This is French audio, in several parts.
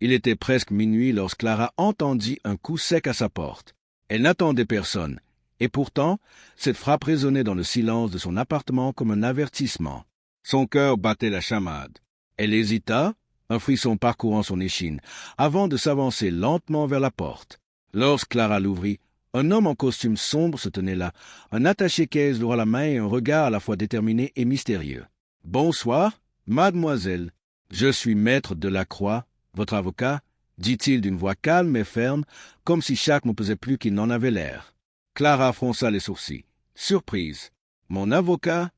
Il était presque minuit lorsque Clara entendit un coup sec à sa porte. Elle n'attendait personne, et pourtant, cette frappe résonnait dans le silence de son appartement comme un avertissement. Son cœur battait la chamade. Elle hésita, un frisson parcourant son échine, avant de s'avancer lentement vers la porte. Lorsque Clara l'ouvrit, un homme en costume sombre se tenait là, un attaché-caisse lourd à la main et un regard à la fois déterminé et mystérieux. « Bonsoir, mademoiselle. Je suis maître Delacroix, votre avocat, » dit-il d'une voix calme et ferme, comme si chaque mot pesait plus qu'il n'en avait l'air. Clara fronça les sourcils. Surprise. « Mon avocat?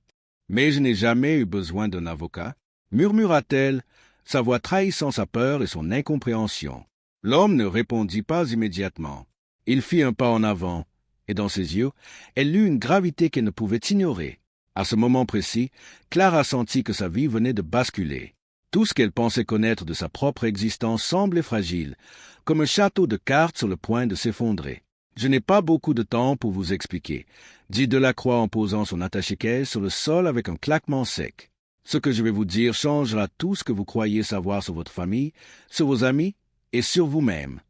Mais je n'ai jamais eu besoin d'un avocat, » murmura-t-elle, sa voix trahissant sa peur et son incompréhension. L'homme ne répondit pas immédiatement. Il fit un pas en avant, et dans ses yeux, elle lut une gravité qu'elle ne pouvait ignorer. À ce moment précis, Clara sentit que sa vie venait de basculer. Tout ce qu'elle pensait connaître de sa propre existence semblait fragile, comme un château de cartes sur le point de s'effondrer. « Je n'ai pas beaucoup de temps pour vous expliquer, » dit Delacroix en posant son attaché-caisse sur le sol avec un claquement sec. « Ce que je vais vous dire changera tout ce que vous croyez savoir sur votre famille, sur vos amis et sur vous-même. »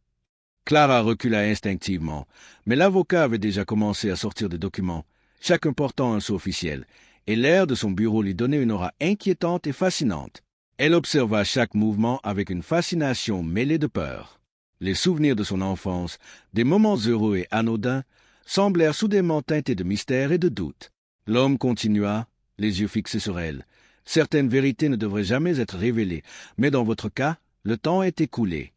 Clara recula instinctivement, mais l'avocat avait déjà commencé à sortir des documents, chacun portant un sceau officiel, et l'air de son bureau lui donnait une aura inquiétante et fascinante. Elle observa chaque mouvement avec une fascination mêlée de peur. Les souvenirs de son enfance, des moments heureux et anodins, semblèrent soudainement teintés de mystère et de doute. L'homme continua, les yeux fixés sur elle. « Certaines vérités ne devraient jamais être révélées, mais dans votre cas, le temps est écoulé. »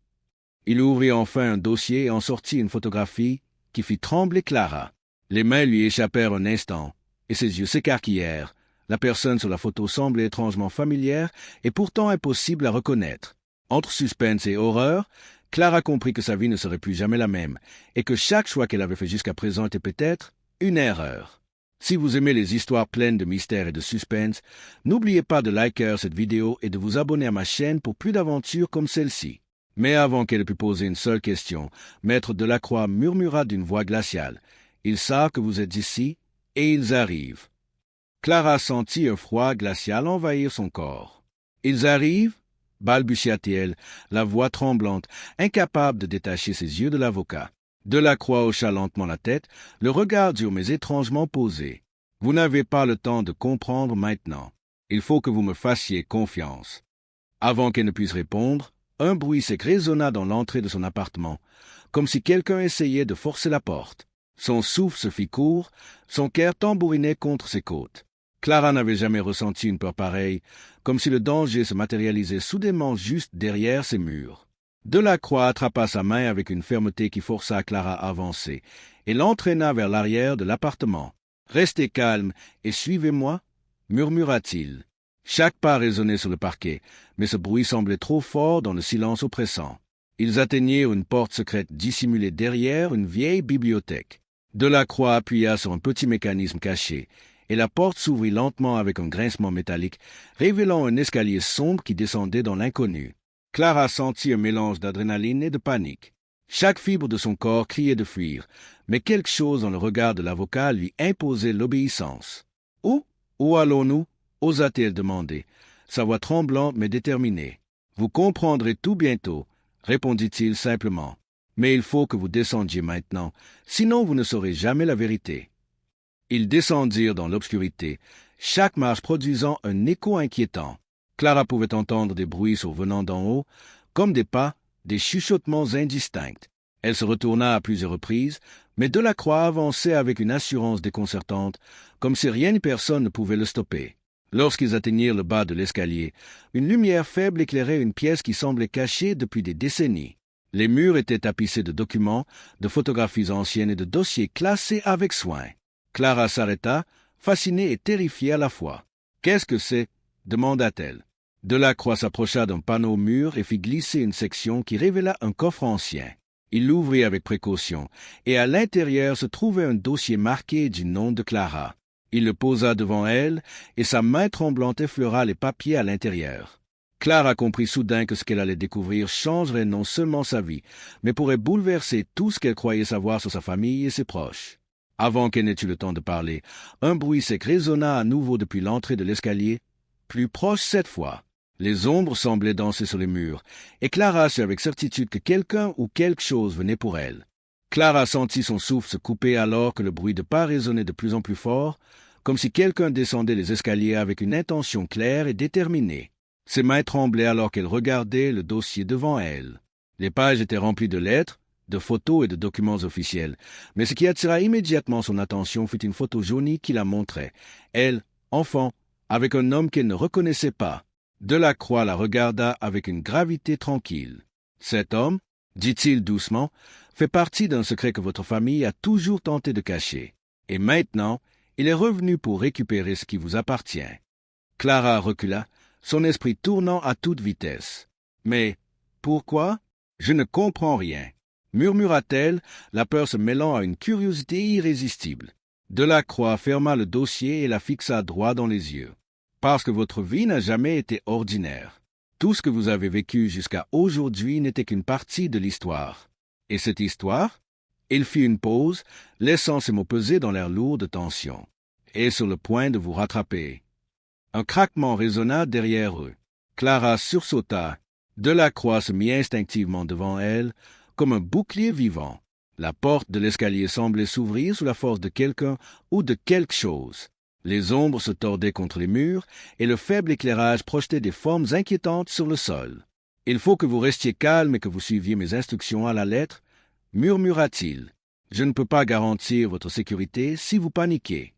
Il ouvrit enfin un dossier et en sortit une photographie qui fit trembler Clara. Les mains lui échappèrent un instant, et ses yeux s'écarquillèrent. La personne sur la photo semblait étrangement familière et pourtant impossible à reconnaître. Entre suspense et horreur, Clara comprit que sa vie ne serait plus jamais la même, et que chaque choix qu'elle avait fait jusqu'à présent était peut-être une erreur. Si vous aimez les histoires pleines de mystère et de suspense, n'oubliez pas de liker cette vidéo et de vous abonner à ma chaîne pour plus d'aventures comme celle-ci. Mais avant qu'elle pût poser une seule question, Maître Delacroix murmura d'une voix glaciale. « Ils savent que vous êtes ici, et ils arrivent. » Clara sentit un froid glacial envahir son corps. « Ils arrivent ?» balbutia-t-elle, la voix tremblante, incapable de détacher ses yeux de l'avocat. Delacroix hocha lentement la tête, le regard dur mais étrangement posé. « Vous n'avez pas le temps de comprendre maintenant. Il faut que vous me fassiez confiance. » Avant qu'elle ne puisse répondre, un bruit sec résonna dans l'entrée de son appartement, comme si quelqu'un essayait de forcer la porte. Son souffle se fit court, son cœur tambourinait contre ses côtes. Clara n'avait jamais ressenti une peur pareille, comme si le danger se matérialisait soudainement juste derrière ses murs. Delacroix attrapa sa main avec une fermeté qui força Clara à avancer, et l'entraîna vers l'arrière de l'appartement. « Restez calme et suivez-moi » murmura-t-il. Chaque pas résonnait sur le parquet, mais ce bruit semblait trop fort dans le silence oppressant. Ils atteignirent une porte secrète dissimulée derrière une vieille bibliothèque. Delacroix appuya sur un petit mécanisme caché, et la porte s'ouvrit lentement avec un grincement métallique, révélant un escalier sombre qui descendait dans l'inconnu. Clara sentit un mélange d'adrénaline et de panique. Chaque fibre de son corps criait de fuir, mais quelque chose dans le regard de l'avocat lui imposait l'obéissance. « Où allons-nous » osa-t-elle demander, sa voix tremblante mais déterminée. « Vous comprendrez tout bientôt, » répondit-il simplement. « Mais il faut que vous descendiez maintenant, sinon vous ne saurez jamais la vérité. » Ils descendirent dans l'obscurité, chaque marche produisant un écho inquiétant. Clara pouvait entendre des bruits survenant d'en haut, comme des pas, des chuchotements indistincts. Elle se retourna à plusieurs reprises, mais Delacroix avançait avec une assurance déconcertante, comme si rien ni personne ne pouvait le stopper. Lorsqu'ils atteignirent le bas de l'escalier, une lumière faible éclairait une pièce qui semblait cachée depuis des décennies. Les murs étaient tapissés de documents, de photographies anciennes et de dossiers classés avec soin. Clara s'arrêta, fascinée et terrifiée à la fois. « Qu'est-ce que c'est » demanda-t-elle. Delacroix s'approcha d'un panneau au mur et fit glisser une section qui révéla un coffre ancien. Il l'ouvrit avec précaution, et à l'intérieur se trouvait un dossier marqué du nom de Clara. Il le posa devant elle, et sa main tremblante effleura les papiers à l'intérieur. Clara comprit soudain que ce qu'elle allait découvrir changerait non seulement sa vie, mais pourrait bouleverser tout ce qu'elle croyait savoir sur sa famille et ses proches. Avant qu'elle n'ait eu le temps de parler, un bruit sec résonna à nouveau depuis l'entrée de l'escalier, plus proche cette fois. Les ombres semblaient danser sur les murs, et Clara sut avec certitude que quelqu'un ou quelque chose venait pour elle. Clara sentit son souffle se couper alors que le bruit de pas résonnait de plus en plus fort, comme si quelqu'un descendait les escaliers avec une intention claire et déterminée. Ses mains tremblaient alors qu'elle regardait le dossier devant elle. Les pages étaient remplies de lettres, de photos et de documents officiels, mais ce qui attira immédiatement son attention fut une photo jaunie qui la montrait, elle, enfant, avec un homme qu'elle ne reconnaissait pas. Delacroix la regarda avec une gravité tranquille. « Cet homme, dit-il doucement, fait partie d'un secret que votre famille a toujours tenté de cacher. Et maintenant, il est revenu pour récupérer ce qui vous appartient. » Clara recula, son esprit tournant à toute vitesse. « Mais pourquoi? Je ne comprends rien. » murmura-t-elle, la peur se mêlant à une curiosité irrésistible. Delacroix ferma le dossier et la fixa droit dans les yeux. « Parce que votre vie n'a jamais été ordinaire. Tout ce que vous avez vécu jusqu'à aujourd'hui n'était qu'une partie de l'histoire. Et cette histoire? » Il fit une pause, laissant ses mots peser dans l'air lourd de tension. « Est sur le point de vous rattraper. » Un craquement résonna derrière eux. Clara sursauta. Delacroix se mit instinctivement devant elle, comme un bouclier vivant. La porte de l'escalier semblait s'ouvrir sous la force de quelqu'un ou de quelque chose. Les ombres se tordaient contre les murs, et le faible éclairage projetait des formes inquiétantes sur le sol. « Il faut que vous restiez calme et que vous suiviez mes instructions à la lettre, » murmura-t-il. « Je ne peux pas garantir votre sécurité si vous paniquez. »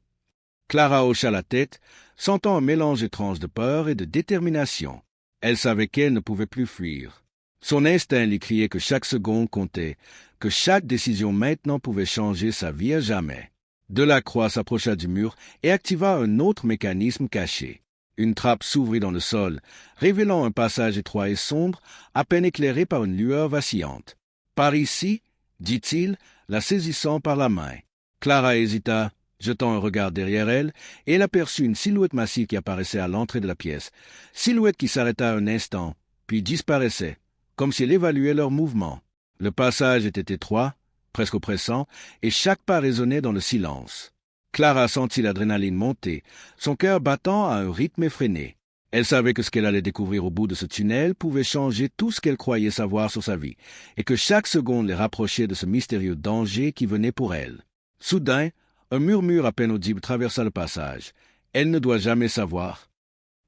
Clara hocha la tête, sentant un mélange étrange de peur et de détermination. Elle savait qu'elle ne pouvait plus fuir. Son instinct lui criait que chaque seconde comptait, que chaque décision maintenant pouvait changer sa vie à jamais. Delacroix s'approcha du mur et activa un autre mécanisme caché. Une trappe s'ouvrit dans le sol, révélant un passage étroit et sombre, à peine éclairé par une lueur vacillante. « Par ici » dit-il, la saisissant par la main. Clara hésita, jetant un regard derrière elle, et elle aperçut une silhouette massive qui apparaissait à l'entrée de la pièce. Silhouette qui s'arrêta un instant, puis disparaissait, comme si elle évaluait leur mouvement. Le passage était étroit, presque oppressant, et chaque pas résonnait dans le silence. Clara sentit l'adrénaline monter, son cœur battant à un rythme effréné. Elle savait que ce qu'elle allait découvrir au bout de ce tunnel pouvait changer tout ce qu'elle croyait savoir sur sa vie, et que chaque seconde les rapprochait de ce mystérieux danger qui venait pour elle. Soudain, un murmure à peine audible traversa le passage. Elle ne doit jamais savoir.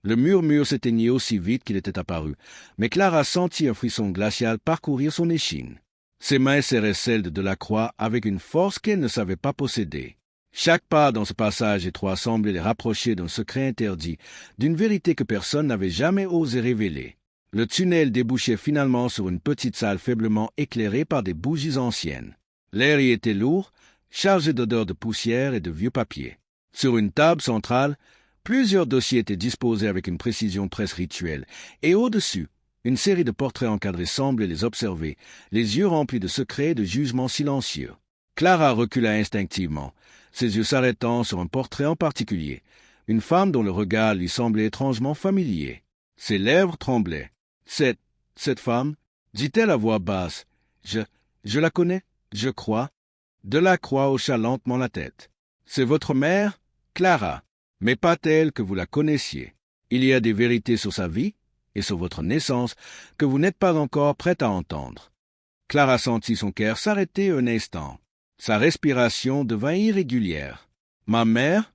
Le murmure s'éteignit aussi vite qu'il était apparu, mais Clara sentit un frisson glacial parcourir son échine. Ses mains serraient celles de Delacroix avec une force qu'elle ne savait pas posséder. Chaque pas dans ce passage étroit semblait les rapprocher d'un secret interdit, d'une vérité que personne n'avait jamais osé révéler. Le tunnel débouchait finalement sur une petite salle faiblement éclairée par des bougies anciennes. L'air y était lourd, chargé d'odeurs de poussière et de vieux papiers. Sur une table centrale, plusieurs dossiers étaient disposés avec une précision presque rituelle, et au-dessus, une série de portraits encadrés semblaient les observer, les yeux remplis de secrets et de jugements silencieux. Clara recula instinctivement, ses yeux s'arrêtant sur un portrait en particulier, une femme dont le regard lui semblait étrangement familier. Ses lèvres tremblaient. « Cette femme » dit-elle à voix basse. « Je la connais, je crois. » Delacroix hocha lentement la tête. « C'est votre mère, Clara, mais pas telle que vous la connaissiez. Il y a des vérités sur sa vie et sur votre naissance que vous n'êtes pas encore prête à entendre. » Clara sentit son cœur s'arrêter un instant. Sa respiration devint irrégulière. « Ma mère »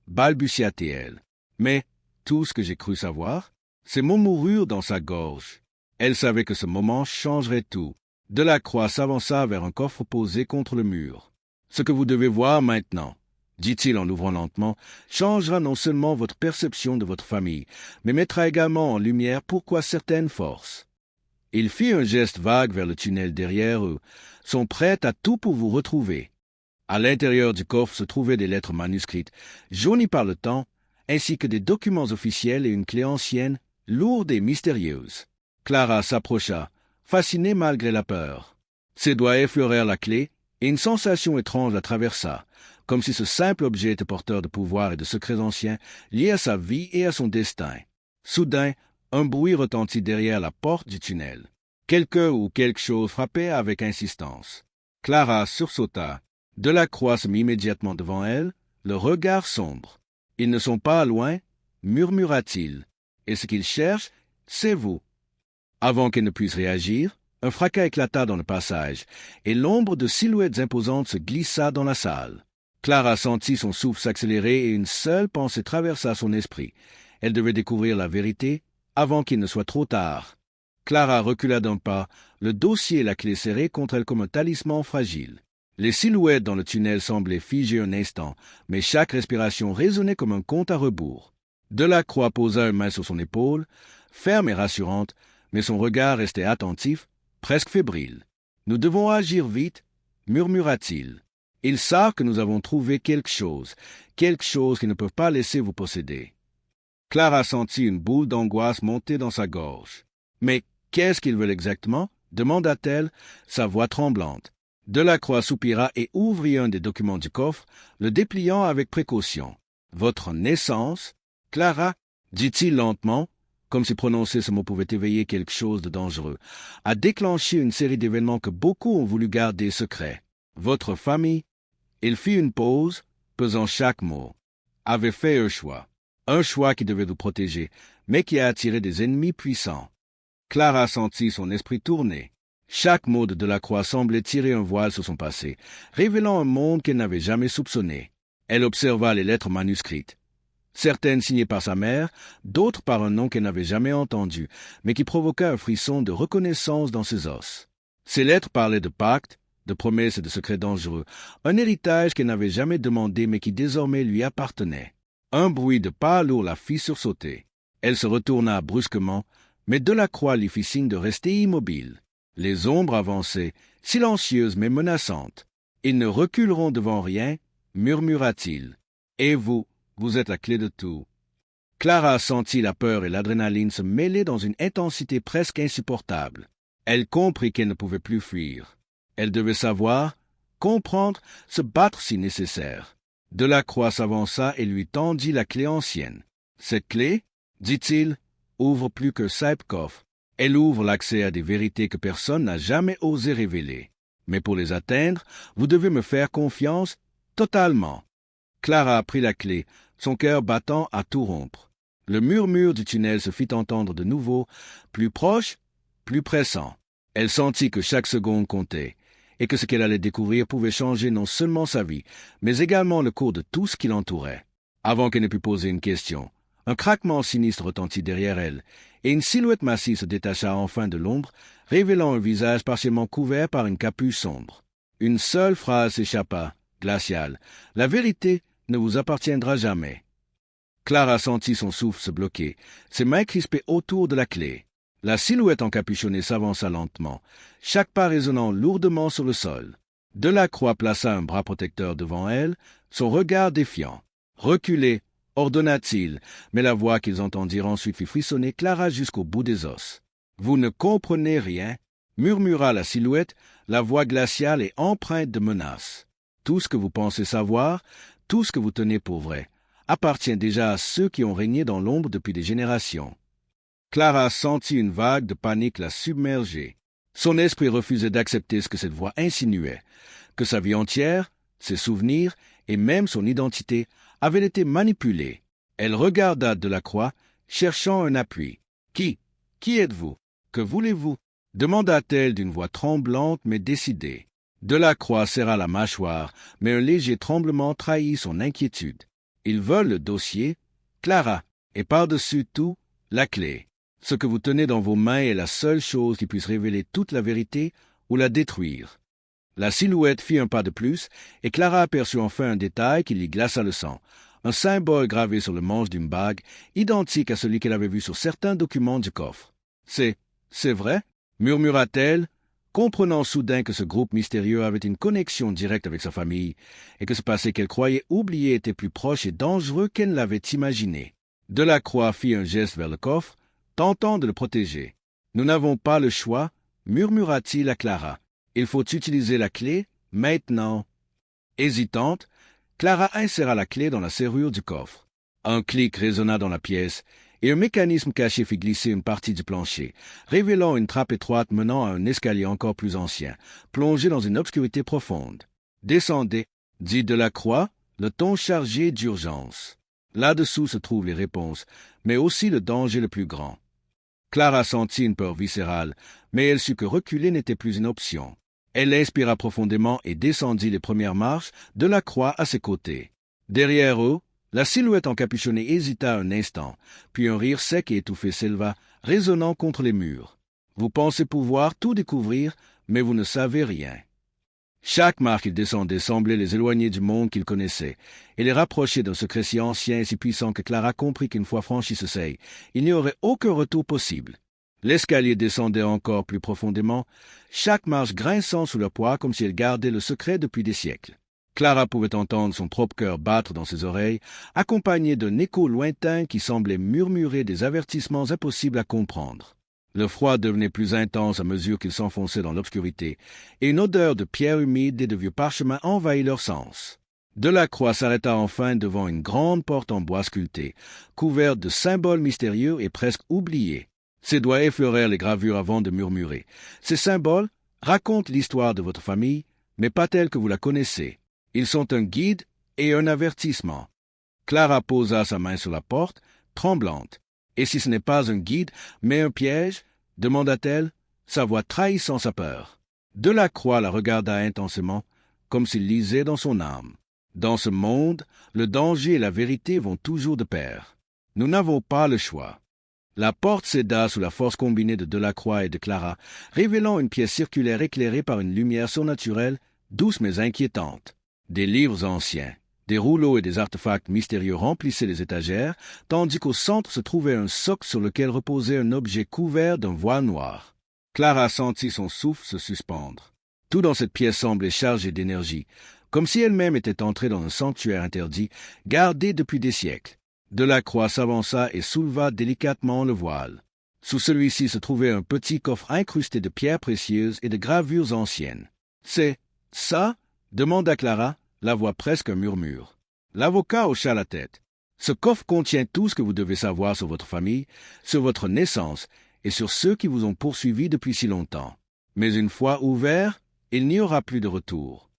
balbutia-t-elle. Mais tout ce que j'ai cru savoir, ces mots moururent dans sa gorge. Elle savait que ce moment changerait tout. Delacroix s'avança vers un coffre posé contre le mur. « Ce que vous devez voir maintenant, » dit-il en l'ouvrant lentement, « changera non seulement votre perception de votre famille, mais mettra également en lumière pourquoi certaines forces. » Il fit un geste vague vers le tunnel derrière eux, sont prêts à tout pour vous retrouver. À l'intérieur du coffre se trouvaient des lettres manuscrites, jaunies par le temps, ainsi que des documents officiels et une clé ancienne, lourde et mystérieuse. Clara s'approcha, fascinée malgré la peur. Ses doigts effleurèrent la clé, et une sensation étrange la traversa, comme si ce simple objet était porteur de pouvoirs et de secrets anciens, liés à sa vie et à son destin. Soudain, un bruit retentit derrière la porte du tunnel. Quelqu'un ou quelque chose frappait avec insistance. Clara sursauta. Delacroix se mit immédiatement devant elle, le regard sombre. « Ils ne sont pas loin » murmura-t-il. « Et ce qu'ils cherchent, c'est vous. Avant qu'elle ne puisse réagir, un fracas éclata dans le passage, et l'ombre de silhouettes imposantes se glissa dans la salle. Clara sentit son souffle s'accélérer et une seule pensée traversa son esprit. Elle devait découvrir la vérité avant qu'il ne soit trop tard. Clara recula d'un pas, le dossier et la clé serrés contre elle comme un talisman fragile. Les silhouettes dans le tunnel semblaient figées un instant, mais chaque respiration résonnait comme un compte à rebours. Delacroix posa une main sur son épaule, ferme et rassurante, mais son regard restait attentif, presque fébrile. « Nous devons agir vite, » murmura-t-il. « Ils savent que nous avons trouvé quelque chose qu'ils ne peuvent pas laisser vous posséder. » Clara sentit une boule d'angoisse monter dans sa gorge. « Mais qu'est-ce qu'ils veulent exactement ?» demanda-t-elle, sa voix tremblante. Delacroix soupira et ouvrit un des documents du coffre, le dépliant avec précaution. « Votre naissance, Clara, dit-il lentement, comme si prononcer ce mot pouvait éveiller quelque chose de dangereux, a déclenché une série d'événements que beaucoup ont voulu garder secrets. Votre famille, il fit une pause, pesant chaque mot, avait fait un choix qui devait vous protéger, mais qui a attiré des ennemis puissants. » Clara sentit son esprit tourner. Chaque mot de Delacroix semblait tirer un voile sur son passé, révélant un monde qu'elle n'avait jamais soupçonné. Elle observa les lettres manuscrites. Certaines signées par sa mère, d'autres par un nom qu'elle n'avait jamais entendu, mais qui provoqua un frisson de reconnaissance dans ses os. Ces lettres parlaient de pactes, de promesses et de secrets dangereux, un héritage qu'elle n'avait jamais demandé mais qui désormais lui appartenait. Un bruit de pas lourd la fit sursauter. Elle se retourna brusquement, mais Delacroix lui fit signe de rester immobile. Les ombres avançaient, silencieuses mais menaçantes. « Ils ne reculeront devant rien, » murmura-t-il. « Et vous êtes la clé de tout. » Clara sentit la peur et l'adrénaline se mêler dans une intensité presque insupportable. Elle comprit qu'elle ne pouvait plus fuir. Elle devait savoir, comprendre, se battre si nécessaire. Delacroix s'avança et lui tendit la clé ancienne. « Cette clé, dit-il, ouvre plus que sept coffres. Elle ouvre l'accès à des vérités que personne n'a jamais osé révéler. Mais pour les atteindre, vous devez me faire confiance totalement. » Clara prit la clé, son cœur battant à tout rompre. Le murmure du tunnel se fit entendre de nouveau, plus proche, plus pressant. Elle sentit que chaque seconde comptait, et que ce qu'elle allait découvrir pouvait changer non seulement sa vie, mais également le cours de tout ce qui l'entourait. Avant qu'elle ne pût poser une question, un craquement sinistre retentit derrière elle, et une silhouette massive se détacha enfin de l'ombre, révélant un visage partiellement couvert par une capuche sombre. Une seule phrase s'échappa, glaciale. « La vérité ne vous appartiendra jamais. » Clara sentit son souffle se bloquer, ses mains crispées autour de la clé. La silhouette encapuchonnée s'avança lentement, chaque pas résonnant lourdement sur le sol. Delacroix plaça un bras protecteur devant elle, son regard défiant. « Reculez !» ordonna-t-il, mais la voix qu'ils entendirent ensuite fit frissonner Clara jusqu'au bout des os. « Vous ne comprenez rien » murmura la silhouette, la voix glaciale et empreinte de menace. « Tout ce que vous pensez savoir, tout ce que vous tenez pour vrai, appartient déjà à ceux qui ont régné dans l'ombre depuis des générations. » Clara sentit une vague de panique la submerger. Son esprit refusait d'accepter ce que cette voix insinuait, que sa vie entière, ses souvenirs et même son identité avaient été manipulés. Elle regarda Delacroix, cherchant un appui. « Qui êtes-vous? Que voulez-vous » demanda-t-elle d'une voix tremblante mais décidée. Delacroix serra la mâchoire, mais un léger tremblement trahit son inquiétude. « Ils veulent le dossier, Clara, et par-dessus tout, la clé. Ce que vous tenez dans vos mains est la seule chose qui puisse révéler toute la vérité ou la détruire. » La silhouette fit un pas de plus, et Clara aperçut enfin un détail qui lui glaça le sang. Un symbole gravé sur le manche d'une bague, identique à celui qu'elle avait vu sur certains documents du coffre. « C'est vrai ?» murmura-t-elle, comprenant soudain que ce groupe mystérieux avait une connexion directe avec sa famille, et que ce passé qu'elle croyait oublié était plus proche et dangereux qu'elle ne l'avait imaginé. Delacroix fit un geste vers le coffre, tentant de le protéger. « Nous n'avons pas le choix, » murmura-t-il à Clara. « Il faut utiliser la clé, maintenant. » Hésitante, Clara inséra la clé dans la serrure du coffre. Un clic résonna dans la pièce, et un mécanisme caché fit glisser une partie du plancher, révélant une trappe étroite menant à un escalier encore plus ancien, plongé dans une obscurité profonde. « Descendez, » dit Delacroix, le ton chargé d'urgence. « Là-dessous se trouvent les réponses, mais aussi le danger le plus grand. » Clara sentit une peur viscérale, mais elle sut que reculer n'était plus une option. Elle inspira profondément et descendit les premières marches de la croix à ses côtés. Derrière eux, la silhouette encapuchonnée hésita un instant, puis un rire sec et étouffé s'éleva, résonnant contre les murs. Vous pensez pouvoir tout découvrir, mais vous ne savez rien. Chaque marche qu'il descendait semblait les éloigner du monde qu'il connaissait, et les rapprocher d'un secret si ancien et si puissant que Clara comprit qu'une fois franchi ce seuil, il n'y aurait aucun retour possible. L'escalier descendait encore plus profondément, chaque marche grinçant sous le poids comme si elle gardait le secret depuis des siècles. Clara pouvait entendre son propre cœur battre dans ses oreilles, accompagné d'un écho lointain qui semblait murmurer des avertissements impossibles à comprendre. Le froid devenait plus intense à mesure qu'ils s'enfonçaient dans l'obscurité, et une odeur de pierre humide et de vieux parchemins envahit leurs sens. Delacroix s'arrêta enfin devant une grande porte en bois sculpté, couverte de symboles mystérieux et presque oubliés. Ses doigts effleurèrent les gravures avant de murmurer. Ces symboles racontent l'histoire de votre famille, mais pas telle que vous la connaissez. Ils sont un guide et un avertissement. Clara posa sa main sur la porte, tremblante. « Et si ce n'est pas un guide, mais un piège ?» demanda-t-elle, sa voix trahissant sa peur. Delacroix la regarda intensément, comme s'il lisait dans son âme. Dans ce monde, le danger et la vérité vont toujours de pair. Nous n'avons pas le choix. La porte céda sous la force combinée de Delacroix et de Clara, révélant une pièce circulaire éclairée par une lumière surnaturelle, douce mais inquiétante. Des livres anciens, des rouleaux et des artefacts mystérieux remplissaient les étagères, tandis qu'au centre se trouvait un socle sur lequel reposait un objet couvert d'un voile noir. Clara sentit son souffle se suspendre. Tout dans cette pièce semblait chargé d'énergie, comme si elle-même était entrée dans un sanctuaire interdit, gardé depuis des siècles. Delacroix s'avança et souleva délicatement le voile. Sous celui-ci se trouvait un petit coffre incrusté de pierres précieuses et de gravures anciennes. « C'est ça ?» demanda Clara, la voix presque un murmure. L'avocat hocha la tête. « Ce coffre contient tout ce que vous devez savoir sur votre famille, sur votre naissance et sur ceux qui vous ont poursuivi depuis si longtemps. Mais une fois ouvert, il n'y aura plus de retour. »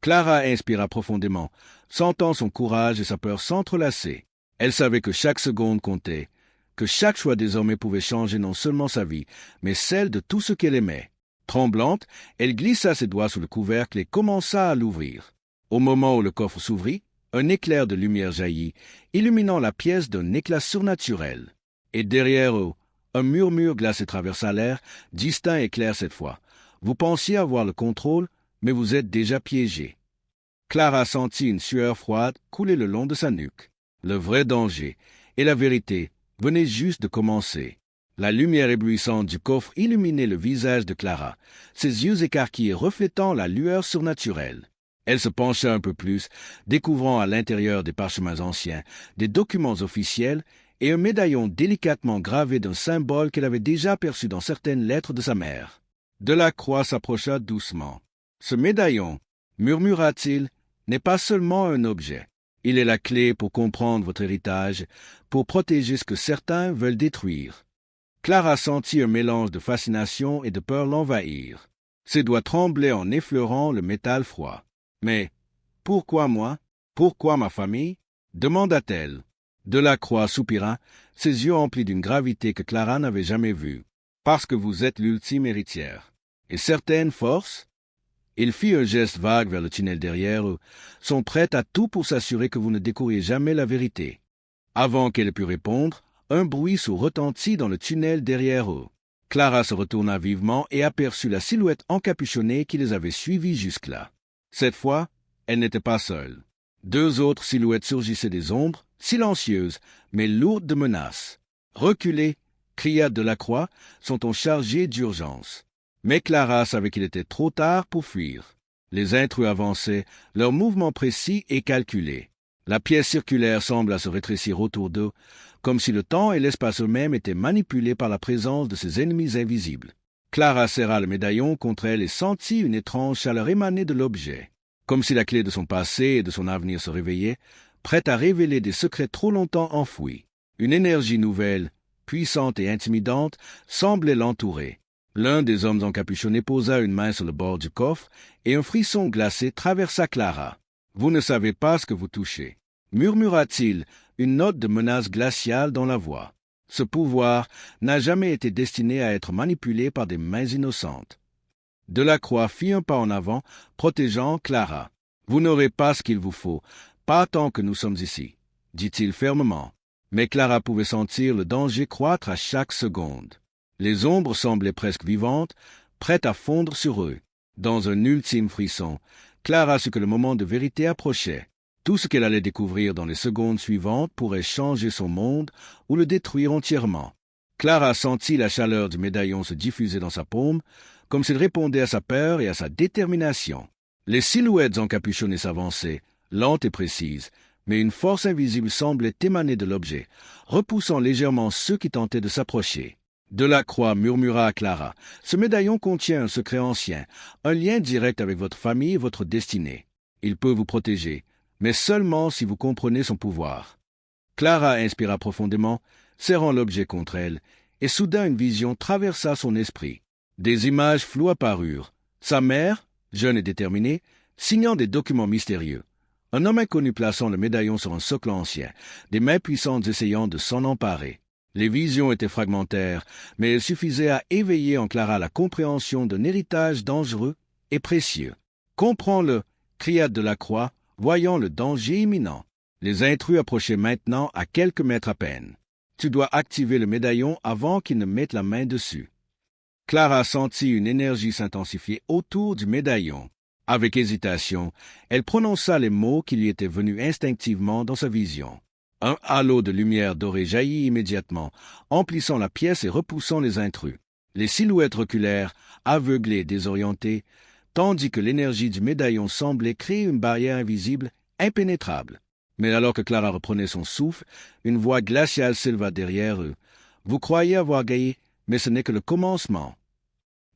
Clara inspira profondément, sentant son courage et sa peur s'entrelacer. Elle savait que chaque seconde comptait, que chaque choix désormais pouvait changer non seulement sa vie, mais celle de tout ce qu'elle aimait. Tremblante, elle glissa ses doigts sous le couvercle et commença à l'ouvrir. Au moment où le coffre s'ouvrit, un éclair de lumière jaillit, illuminant la pièce d'un éclat surnaturel. Et derrière eux, un murmure glacé traversa l'air, distinct et clair cette fois. Vous pensiez avoir le contrôle, mais vous êtes déjà piégé. Clara sentit une sueur froide couler le long de sa nuque. Le vrai danger et la vérité venaient juste de commencer. La lumière éblouissante du coffre illuminait le visage de Clara, ses yeux écarquillés reflétant la lueur surnaturelle. Elle se pencha un peu plus, découvrant à l'intérieur des parchemins anciens, des documents officiels et un médaillon délicatement gravé d'un symbole qu'elle avait déjà perçu dans certaines lettres de sa mère. Delacroix s'approcha doucement. « Ce médaillon, murmura-t-il, n'est pas seulement un objet. Il est la clé pour comprendre votre héritage, pour protéger ce que certains veulent détruire. » Clara sentit un mélange de fascination et de peur l'envahir. Ses doigts tremblaient en effleurant le métal froid. « Mais pourquoi moi? Pourquoi ma famille ?» demanda-t-elle. Delacroix soupira, ses yeux emplis d'une gravité que Clara n'avait jamais vue. « Parce que vous êtes l'ultime héritière. Et certaines forces, il fit un geste vague vers le tunnel derrière eux, sont prêtes à tout pour s'assurer que vous ne découvriez jamais la vérité. Avant qu'elle ait pu répondre, un bruit sourd retentit dans le tunnel derrière eux. Clara se retourna vivement et aperçut la silhouette encapuchonnée qui les avait suivis jusque-là. Cette fois, elle n'était pas seule. Deux autres silhouettes surgissaient des ombres, silencieuses, mais lourdes de menaces. « Reculez !» cria Delacroix, son ton chargé d'urgence. Mais Clara savait qu'il était trop tard pour fuir. Les intrus avançaient, leurs mouvements précis et calculés. La pièce circulaire sembla se rétrécir autour d'eux, comme si le temps et l'espace eux-mêmes étaient manipulés par la présence de ces ennemis invisibles. Clara serra le médaillon contre elle et sentit une étrange chaleur émaner de l'objet, comme si la clé de son passé et de son avenir se réveillait, prête à révéler des secrets trop longtemps enfouis. Une énergie nouvelle, puissante et intimidante, semblait l'entourer. L'un des hommes encapuchonnés posa une main sur le bord du coffre, et un frisson glacé traversa Clara. « Vous ne savez pas ce que vous touchez » murmura-t-il, une note de menace glaciale dans la voix. Ce pouvoir n'a jamais été destiné à être manipulé par des mains innocentes. Delacroix fit un pas en avant, protégeant Clara. « Vous n'aurez pas ce qu'il vous faut, pas tant que nous sommes ici, » dit-il fermement. Mais Clara pouvait sentir le danger croître à chaque seconde. Les ombres semblaient presque vivantes, prêtes à fondre sur eux. Dans un ultime frisson, Clara sut que le moment de vérité approchait. Tout ce qu'elle allait découvrir dans les secondes suivantes pourrait changer son monde ou le détruire entièrement. Clara sentit la chaleur du médaillon se diffuser dans sa paume, comme s'il répondait à sa peur et à sa détermination. Les silhouettes encapuchonnées s'avançaient, lentes et précises, mais une force invisible semblait émaner de l'objet, repoussant légèrement ceux qui tentaient de s'approcher. Delacroix murmura à Clara, « Ce médaillon contient un secret ancien, un lien direct avec votre famille et votre destinée. Il peut vous protéger, mais seulement si vous comprenez son pouvoir. » Clara inspira profondément, serrant l'objet contre elle, et soudain une vision traversa son esprit. Des images floues apparurent. Sa mère, jeune et déterminée, signant des documents mystérieux. Un homme inconnu plaçant le médaillon sur un socle ancien, des mains puissantes essayant de s'en emparer. Les visions étaient fragmentaires, mais elles suffisaient à éveiller en Clara la compréhension d'un héritage dangereux et précieux. « Comprends-le » cria Delacroix, voyant le danger imminent. Les intrus approchaient maintenant à quelques mètres à peine. « Tu dois activer le médaillon avant qu'il ne mette la main dessus. » Clara sentit une énergie s'intensifier autour du médaillon. Avec hésitation, elle prononça les mots qui lui étaient venus instinctivement dans sa vision. Un halo de lumière dorée jaillit immédiatement, emplissant la pièce et repoussant les intrus. Les silhouettes reculèrent, aveuglées et désorientées, tandis que l'énergie du médaillon semblait créer une barrière invisible, impénétrable. Mais alors que Clara reprenait son souffle, une voix glaciale s'éleva derrière eux. « Vous croyez avoir gagné, mais ce n'est que le commencement. »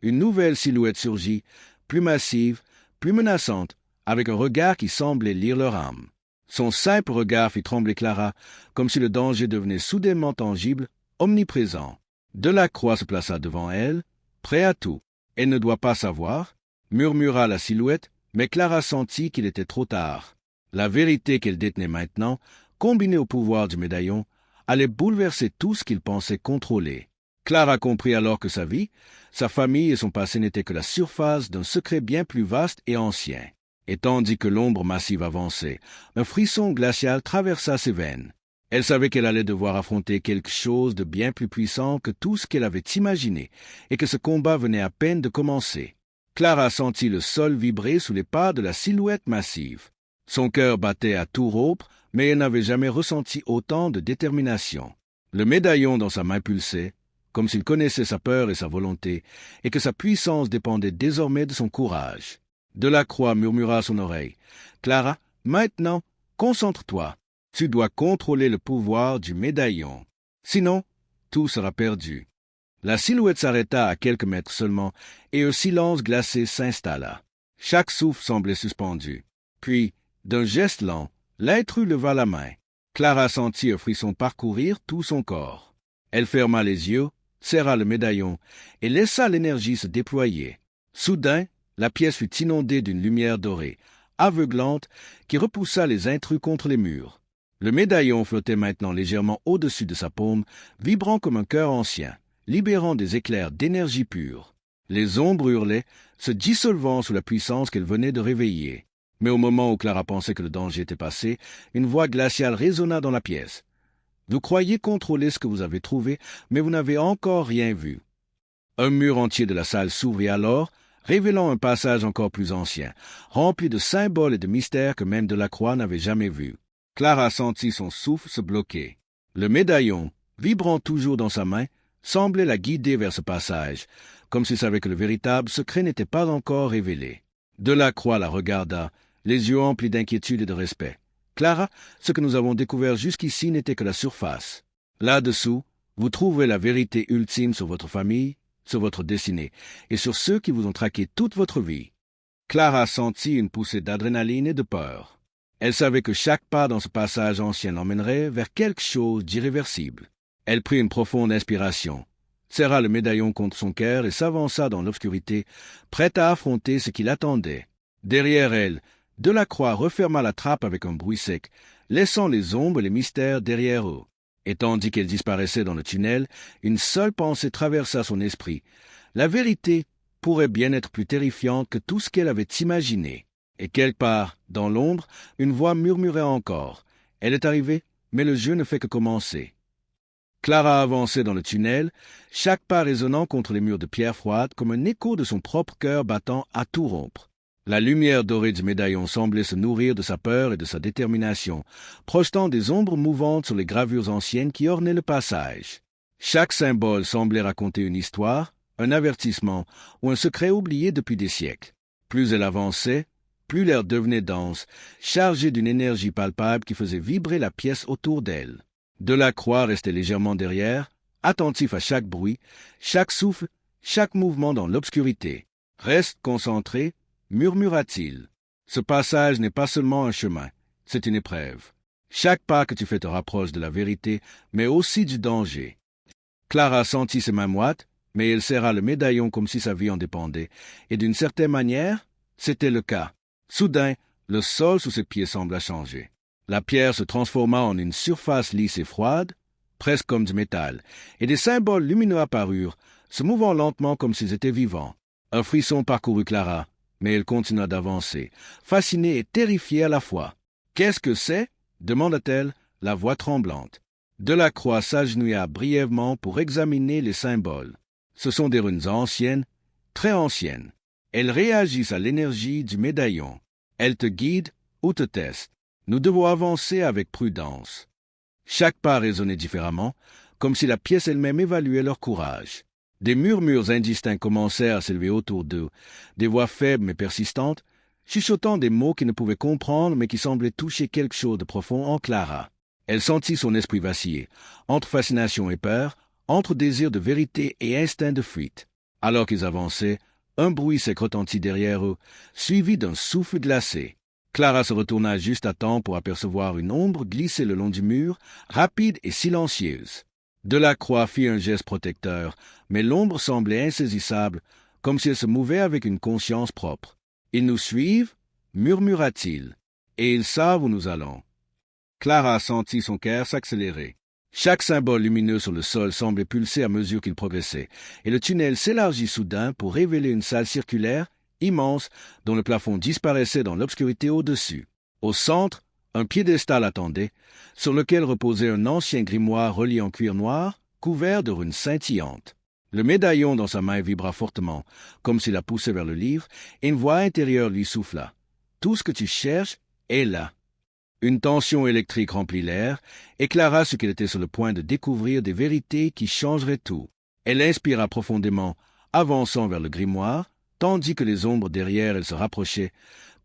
Une nouvelle silhouette surgit, plus massive, plus menaçante, avec un regard qui semblait lire leur âme. Son simple regard fit trembler Clara, comme si le danger devenait soudainement tangible, omniprésent. Delacroix se plaça devant elle, prêt à tout. « Elle ne doit pas savoir » murmura la silhouette, mais Clara sentit qu'il était trop tard. La vérité qu'elle détenait maintenant, combinée au pouvoir du médaillon, allait bouleverser tout ce qu'il pensait contrôler. Clara comprit alors que sa vie, sa famille et son passé n'étaient que la surface d'un secret bien plus vaste et ancien. Et tandis que l'ombre massive avançait, un frisson glacial traversa ses veines. Elle savait qu'elle allait devoir affronter quelque chose de bien plus puissant que tout ce qu'elle avait imaginé, et que ce combat venait à peine de commencer. Clara sentit le sol vibrer sous les pas de la silhouette massive. Son cœur battait à tout rompre, mais elle n'avait jamais ressenti autant de détermination. Le médaillon dans sa main pulsait, comme s'il connaissait sa peur et sa volonté, et que sa puissance dépendait désormais de son courage. Delacroix murmura à son oreille, « Clara, maintenant, concentre-toi. Tu dois contrôler le pouvoir du médaillon. Sinon, tout sera perdu. » La silhouette s'arrêta à quelques mètres seulement, et un silence glacé s'installa. Chaque souffle semblait suspendu. Puis, d'un geste lent, l'intrus leva la main. Clara sentit un frisson parcourir tout son corps. Elle ferma les yeux, serra le médaillon, et laissa l'énergie se déployer. Soudain, la pièce fut inondée d'une lumière dorée, aveuglante, qui repoussa les intrus contre les murs. Le médaillon flottait maintenant légèrement au-dessus de sa paume, vibrant comme un cœur ancien, libérant des éclairs d'énergie pure. Les ombres hurlaient, se dissolvant sous la puissance qu'elle venait de réveiller. Mais au moment où Clara pensait que le danger était passé, une voix glaciale résonna dans la pièce. « Vous croyez contrôler ce que vous avez trouvé, mais vous n'avez encore rien vu. » Un mur entier de la salle s'ouvrit alors, révélant un passage encore plus ancien, rempli de symboles et de mystères que même Delacroix n'avait jamais vus. Clara sentit son souffle se bloquer. Le médaillon, vibrant toujours dans sa main, semblait la guider vers ce passage, comme s'il savait que le véritable secret n'était pas encore révélé. Delacroix la regarda, les yeux emplis d'inquiétude et de respect. « Clara, ce que nous avons découvert jusqu'ici n'était que la surface. Là-dessous, vous trouverez la vérité ultime sur votre famille, sur votre destinée, et sur ceux qui vous ont traqué toute votre vie. » Clara sentit une poussée d'adrénaline et de peur. Elle savait que chaque pas dans ce passage ancien l'emmènerait vers quelque chose d'irréversible. Elle prit une profonde inspiration, serra le médaillon contre son cœur et s'avança dans l'obscurité, prête à affronter ce qui l'attendait. Derrière elle, Delacroix referma la trappe avec un bruit sec, laissant les ombres et les mystères derrière eux. Et tandis qu'elle disparaissait dans le tunnel, une seule pensée traversa son esprit. La vérité pourrait bien être plus terrifiante que tout ce qu'elle avait imaginé. Et quelque part, dans l'ombre, une voix murmurait encore. Elle est arrivée, mais le jeu ne fait que commencer. Clara avançait dans le tunnel, chaque pas résonnant contre les murs de pierre froide comme un écho de son propre cœur battant à tout rompre. La lumière dorée du médaillon semblait se nourrir de sa peur et de sa détermination, projetant des ombres mouvantes sur les gravures anciennes qui ornaient le passage. Chaque symbole semblait raconter une histoire, un avertissement ou un secret oublié depuis des siècles. Plus elle avançait, plus l'air devenait dense, chargé d'une énergie palpable qui faisait vibrer la pièce autour d'elle. Delacroix restait légèrement derrière, attentif à chaque bruit, chaque souffle, chaque mouvement dans l'obscurité. « Reste concentré », murmura-t-il. « Ce passage n'est pas seulement un chemin, c'est une épreuve. Chaque pas que tu fais te rapproche de la vérité, mais aussi du danger. » Clara sentit ses mains moites, mais elle serra le médaillon comme si sa vie en dépendait, et d'une certaine manière, c'était le cas. Soudain, le sol sous ses pieds sembla changer. La pierre se transforma en une surface lisse et froide, presque comme du métal, et des symboles lumineux apparurent, se mouvant lentement comme s'ils étaient vivants. Un frisson parcourut Clara, mais elle continua d'avancer, fascinée et terrifiée à la fois. « Qu'est-ce que c'est » demanda-t-elle, la voix tremblante. Delacroix s'agenouilla brièvement pour examiner les symboles. Ce sont des runes anciennes, très anciennes. Elles réagissent à l'énergie du médaillon. Elles te guident ou te testent. Nous devons avancer avec prudence. Chaque pas résonnait différemment, comme si la pièce elle-même évaluait leur courage. Des murmures indistincts commencèrent à s'élever autour d'eux, des voix faibles mais persistantes, chuchotant des mots qu'ils ne pouvaient comprendre mais qui semblaient toucher quelque chose de profond en Clara. Elle sentit son esprit vaciller, entre fascination et peur, entre désir de vérité et instinct de fuite. Alors qu'ils avançaient, un bruit sec retentit derrière eux, suivi d'un souffle glacé. Clara se retourna juste à temps pour apercevoir une ombre glisser le long du mur, rapide et silencieuse. Delacroix fit un geste protecteur, mais l'ombre semblait insaisissable, comme si elle se mouvait avec une conscience propre. « Ils nous suivent » murmura-t-il, « et ils savent où nous allons. » Clara sentit son cœur s'accélérer. Chaque symbole lumineux sur le sol semblait pulser à mesure qu'il progressait, et le tunnel s'élargit soudain pour révéler une salle circulaire, immense, dont le plafond disparaissait dans l'obscurité au-dessus. Au centre, un piédestal attendait, sur lequel reposait un ancien grimoire relié en cuir noir, couvert de runes scintillantes. Le médaillon dans sa main vibra fortement, comme s'il la poussait vers le livre, et une voix intérieure lui souffla. « Tout ce que tu cherches est là. » Une tension électrique remplit l'air, et Clara sut qu'elle était sur le point de découvrir des vérités qui changeraient tout. Elle inspira profondément, avançant vers le grimoire, tandis que les ombres derrière elle se rapprochaient,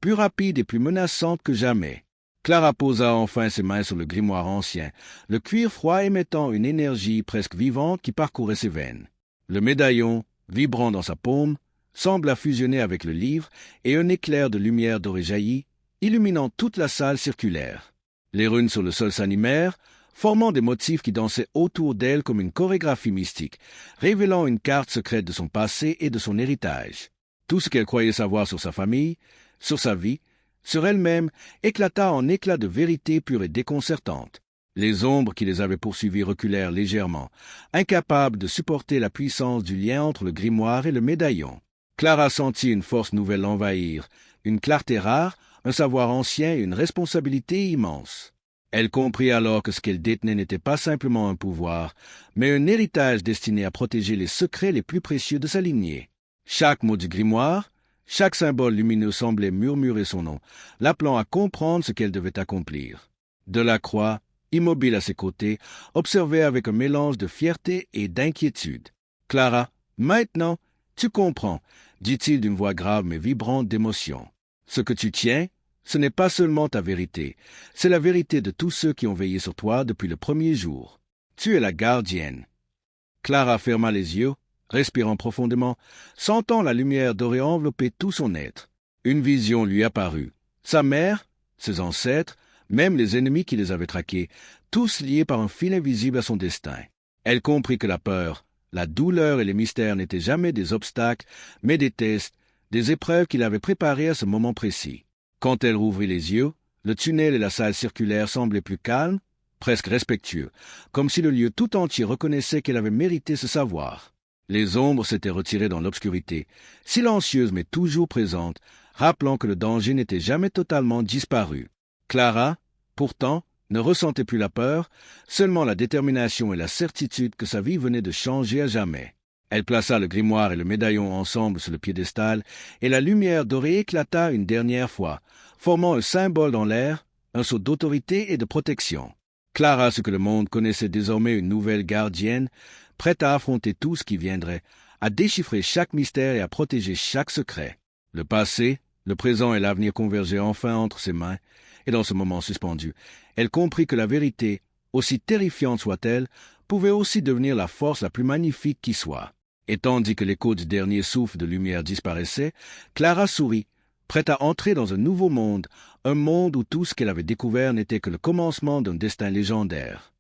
plus rapides et plus menaçantes que jamais. Clara posa enfin ses mains sur le grimoire ancien, le cuir froid émettant une énergie presque vivante qui parcourait ses veines. Le médaillon, vibrant dans sa paume, sembla fusionner avec le livre, et un éclair de lumière dorée jaillit, illuminant toute la salle circulaire. Les runes sur le sol s'animèrent, formant des motifs qui dansaient autour d'elle comme une chorégraphie mystique, révélant une carte secrète de son passé et de son héritage. Tout ce qu'elle croyait savoir sur sa famille, sur sa vie, sur elle-même, éclata en éclats de vérité pure et déconcertante. Les ombres qui les avaient poursuivis reculèrent légèrement, incapables de supporter la puissance du lien entre le grimoire et le médaillon. Clara sentit une force nouvelle l'envahir, une clarté rare, un savoir ancien et une responsabilité immense. Elle comprit alors que ce qu'elle détenait n'était pas simplement un pouvoir, mais un héritage destiné à protéger les secrets les plus précieux de sa lignée. Chaque mot du grimoire, chaque symbole lumineux semblait murmurer son nom, l'appelant à comprendre ce qu'elle devait accomplir. Delacroix, immobile à ses côtés, observait avec un mélange de fierté et d'inquiétude. « Clara, maintenant, tu comprends » dit-il d'une voix grave mais vibrante d'émotion. « Ce que tu tiens, ce n'est pas seulement ta vérité, c'est la vérité de tous ceux qui ont veillé sur toi depuis le premier jour. Tu es la gardienne. » Clara ferma les yeux, respirant profondément, sentant la lumière dorée envelopper tout son être. Une vision lui apparut. Sa mère, ses ancêtres, même les ennemis qui les avaient traqués, tous liés par un fil invisible à son destin. Elle comprit que la peur, la douleur et les mystères n'étaient jamais des obstacles, mais des tests, des épreuves qu'il avait préparées à ce moment précis. Quand elle rouvrit les yeux, le tunnel et la salle circulaire semblaient plus calmes, presque respectueux, comme si le lieu tout entier reconnaissait qu'elle avait mérité ce savoir. Les ombres s'étaient retirées dans l'obscurité, silencieuses mais toujours présentes, rappelant que le danger n'était jamais totalement disparu. Clara, pourtant, ne ressentait plus la peur, seulement la détermination et la certitude que sa vie venait de changer à jamais. Elle plaça le grimoire et le médaillon ensemble sur le piédestal, et la lumière dorée éclata une dernière fois, formant un symbole dans l'air, un sceau d'autorité et de protection. Clara ce que le monde connaissait désormais une nouvelle gardienne, prête à affronter tout ce qui viendrait, à déchiffrer chaque mystère et à protéger chaque secret. Le passé, le présent et l'avenir convergeaient enfin entre ses mains, et dans ce moment suspendu, elle comprit que la vérité, aussi terrifiante soit-elle, pouvait aussi devenir la force la plus magnifique qui soit. Et tandis que l'écho du dernier souffle de lumière disparaissait, Clara sourit, prête à entrer dans un nouveau monde, un monde où tout ce qu'elle avait découvert n'était que le commencement d'un destin légendaire.